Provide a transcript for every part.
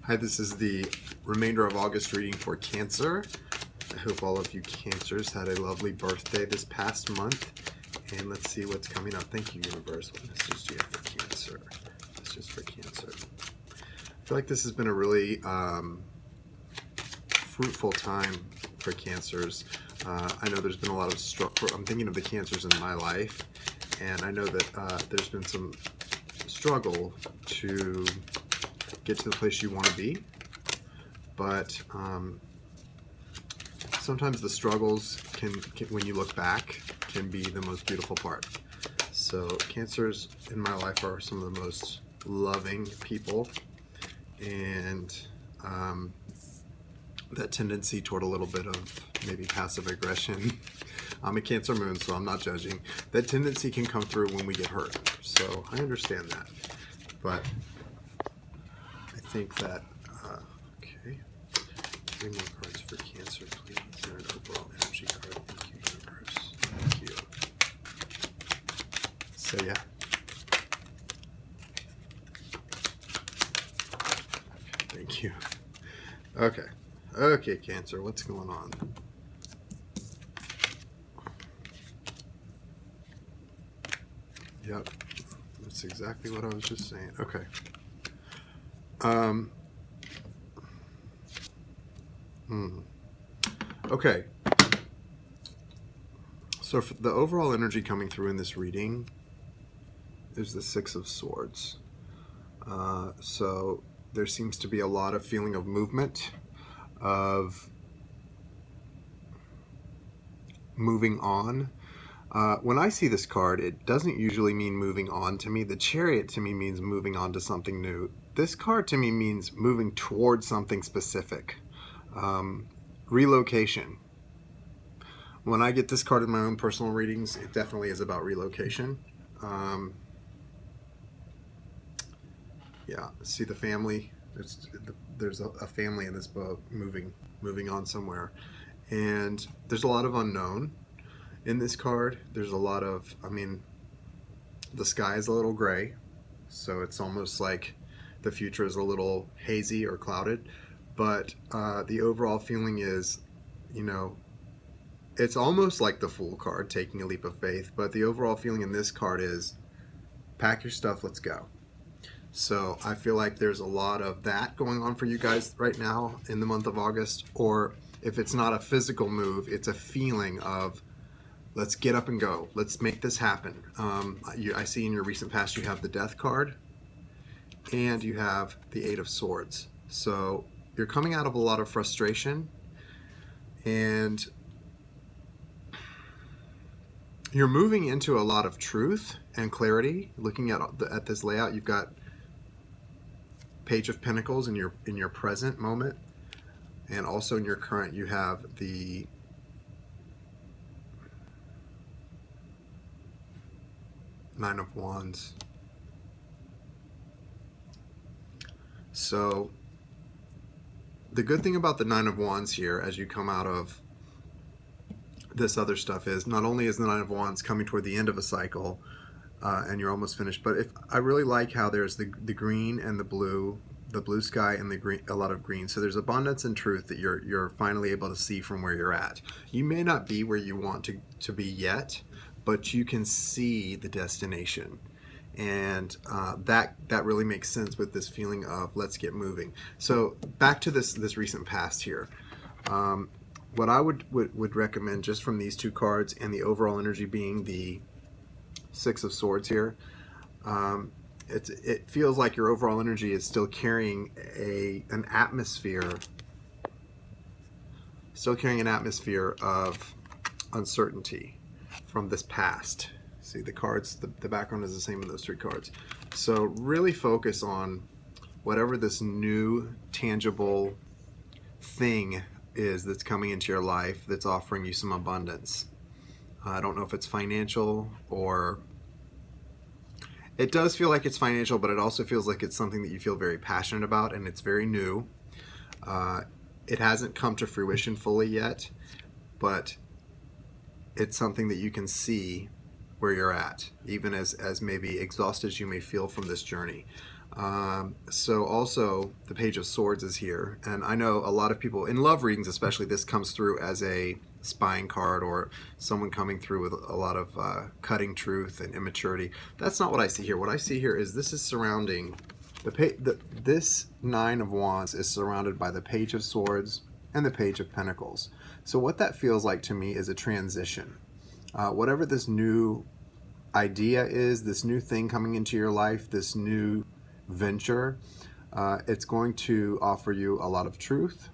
Hi, this is the remainder of August reading for Cancer. I hope all of you Cancers had a lovely birthday this past month. And let's see what's coming up. Thank you, Universe. What message do you have for Cancer? This is for Cancer. I feel like this has been a really fruitful time for Cancers. I know there's been a lot of struggle. I'm thinking of the Cancers in my life. And I know that there's been some struggle to get to the place you want to be, but sometimes the struggles can, when you look back, can be the most beautiful part. So Cancers in my life are some of the most loving people, and that tendency toward a little bit of maybe passive aggression. I'm a Cancer moon, so I'm not judging. That tendency can come through when we get hurt, so I understand that. But I think that, okay, 3 more cards for Cancer, please. They're an overall energy card. Thank you, Universe. Thank you. So, yeah. Thank you. Okay. Okay, Cancer, what's going on? Yep. That's exactly what I was just saying. Okay. Okay. So for the overall energy coming through in this reading is the 6 of Swords. So there seems to be a lot of feeling of movement, of moving on. When I see this card, it doesn't usually mean moving on to me. The Chariot to me means moving on to something new. This card to me means moving towards something specific. Relocation. When I get this card in my own personal readings, it definitely is about relocation. Yeah, see the family. There's a family in this boat moving on somewhere. And there's a lot of unknown in this card. There's a lot of, I mean, the sky is a little gray, so it's almost like the future is a little hazy or clouded, but the overall feeling is, you know, it's almost like the Fool card, taking a leap of faith, but the overall feeling in this card is pack your stuff, let's go. So I feel like there's a lot of that going on for you guys right now in the month of August, or if it's not a physical move, it's a feeling of let's get up and go. Let's make this happen. I see in your recent past you have the Death card and you have the 8 of Swords. So you're coming out of a lot of frustration and you're moving into a lot of truth and clarity. Looking at this layout, you've got Page of Pentacles in your present moment, and also in your current you have the Nine of Wands. So the good thing about the Nine of Wands here as you come out of this other stuff is not only is the Nine of Wands coming toward the end of a cycle and you're almost finished, but I really like how there's the green and the blue sky and the green, a lot of green. So there's abundance and truth that you're finally able to see from where you're at. You may not be where you want to be yet, but you can see the destination. And that really makes sense with this feeling of let's get moving. So back to this recent past here. What I would recommend just from these 2 cards and the overall energy being the 6 of Swords here, it feels like your overall energy is still carrying an atmosphere of uncertainty from this past. See the cards, the background is the same in those 3 cards. So really focus on whatever this new tangible thing is that's coming into your life that's offering you some abundance. I don't know if it's financial, or it does feel like it's financial, but it also feels like it's something that you feel very passionate about and it's very new. It hasn't come to fruition fully yet, but it's something that you can see where you're at, even as maybe exhausted as you may feel from this journey. So also the Page of Swords is here, and I know a lot of people in love readings, especially, this comes through as a spying card or someone coming through with a lot of cutting truth and immaturity. That's not what I see here. What I see here is this is surrounding this Nine of Wands is surrounded by the Page of Swords and the Page of Pentacles. So what that feels like to me is a transition. Whatever this new idea is, this new thing coming into your life, this new venture, it's going to offer you a lot of truth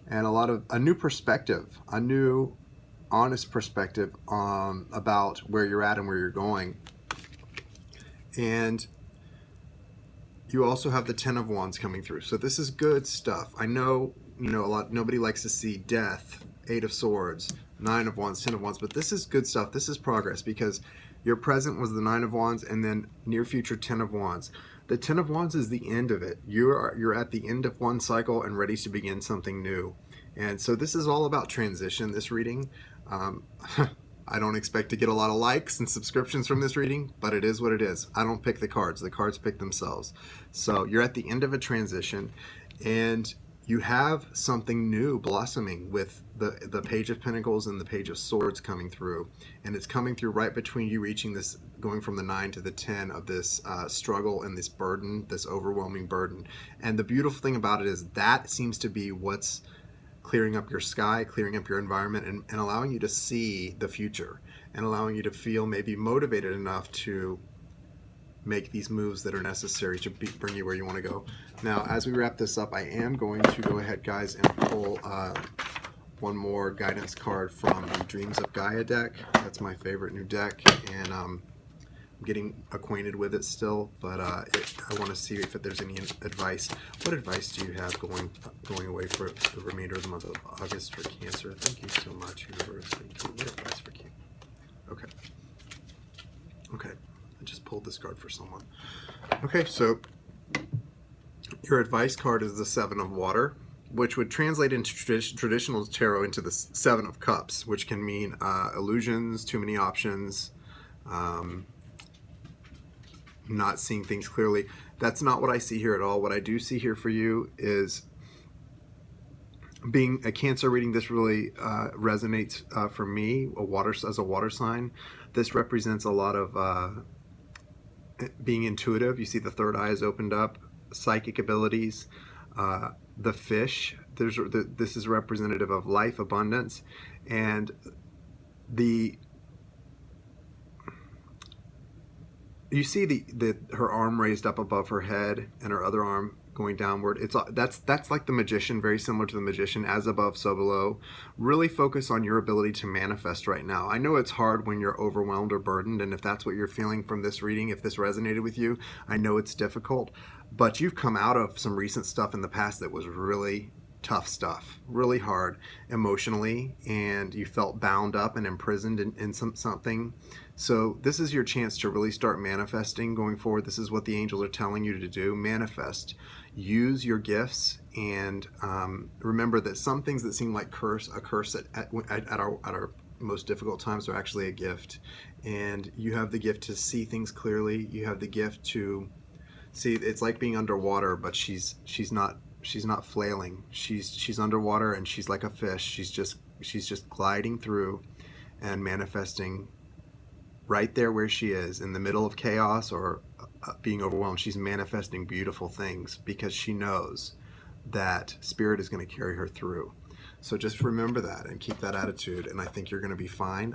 and a new perspective, a new honest perspective about where you're at and where you're going. And you also have the Ten of Wands coming through. So this is good stuff. I know, nobody likes to see death, Eight of Swords, Nine of Wands, Ten of Wands, but this is good stuff. This is progress, because your present was the Nine of Wands, and then near future Ten of Wands. The Ten of Wands is the end of it. You're at the end of one cycle and ready to begin something new. And so this is all about transition, this reading. I don't expect to get a lot of likes and subscriptions from this reading, but it is what it is. I don't pick the cards pick themselves. So you're at the end of a transition, and you have something new blossoming with the Page of Pentacles and the Page of Swords coming through. And it's coming through right between you reaching this, going from the 9 to the 10 of this struggle and this burden, this overwhelming burden. And the beautiful thing about it is that seems to be what's clearing up your sky, clearing up your environment, and allowing you to see the future, and allowing you to feel maybe motivated enough to make these moves that are necessary to bring you where you want to go. Now, as we wrap this up, I am going to go ahead, guys, and pull one more guidance card from the Dreams of Gaia deck. That's my favorite new deck, and I'm getting acquainted with it still, but I want to see if there's any advice. What advice do you have going away for the remainder of the month of August for Cancer? Thank you so much, universe. Thank you. What advice for Cancer? Okay. I just pulled this card for someone. Okay, so your advice card is the Seven of Water, which would translate into traditional tarot into the Seven of Cups, which can mean illusions, too many options, not seeing things clearly. That's not what I see here at all. What I do see here for you is, being a Cancer reading, this really resonates for me, as a water sign. This represents a lot of being intuitive. You see the third eye is opened up, psychic abilities, the fish. This is representative of life, abundance, and you see her arm raised up above her head and her other arm going downward. That's like the Magician, very similar to the Magician, as above, so below. Really focus on your ability to manifest right now. I know it's hard when you're overwhelmed or burdened, and if that's what you're feeling from this reading, if this resonated with you, I know it's difficult, but you've come out of some recent stuff in the past that was really tough stuff, really hard emotionally, and you felt bound up and imprisoned in something. So this is your chance to really start manifesting going forward. This is what the angels are telling you to do. Manifest. Use your gifts, and remember that some things that seem like a curse at our most difficult times are actually a gift. And you have the gift to see things clearly. You have the gift to see. It's like being underwater, but she's not flailing. She's underwater, and she's like a fish. She's just gliding through and manifesting right there where she is in the middle of chaos or being overwhelmed. She's manifesting beautiful things because she knows that Spirit is going to carry her through. So just remember that and keep that attitude, and I think you're going to be fine.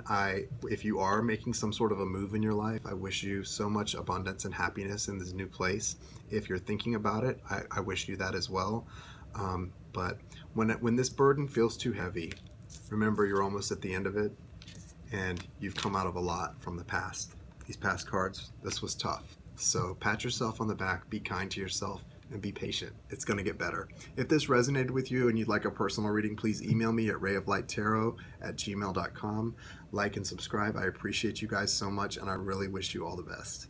If you are making some sort of a move in your life, I wish you so much abundance and happiness in this new place. If you're thinking about it, I wish you that as well. But when this burden feels too heavy, remember you're almost at the end of it, and you've come out of a lot from the past. These past cards, this was tough. So pat yourself on the back, be kind to yourself, and be patient. It's going to get better. If this resonated with you and you'd like a personal reading, please email me at rayoflighttarot@gmail.com. Like and subscribe. I appreciate you guys so much, and I really wish you all the best.